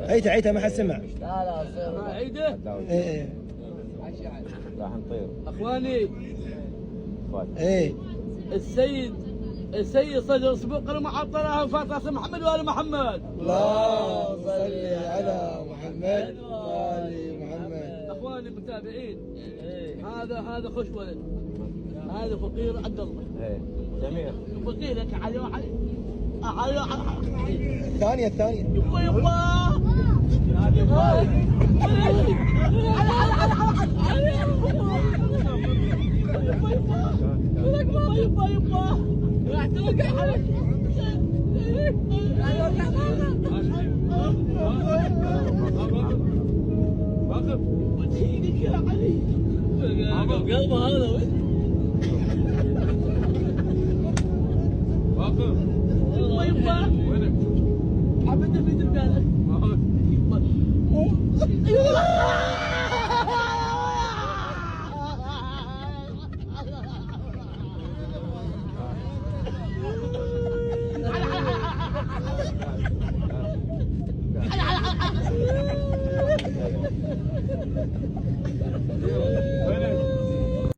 عيته ما حد سمع. لا عيده. ايه راح نطير اخواني. ايه السيد صدر سبوق المعطرة فاطمة محمد وآل محمد. اللهم صل على محمد وآل محمد. اخواني المتابعين، هذا خوش ولد، هذا فقير عبد الله. جميل. فقير لك علي الثانية يبا وتهينك يا علي. قلبه هذا وين؟ واقف. يبا وينك؟ عبد في دبالك. وينك؟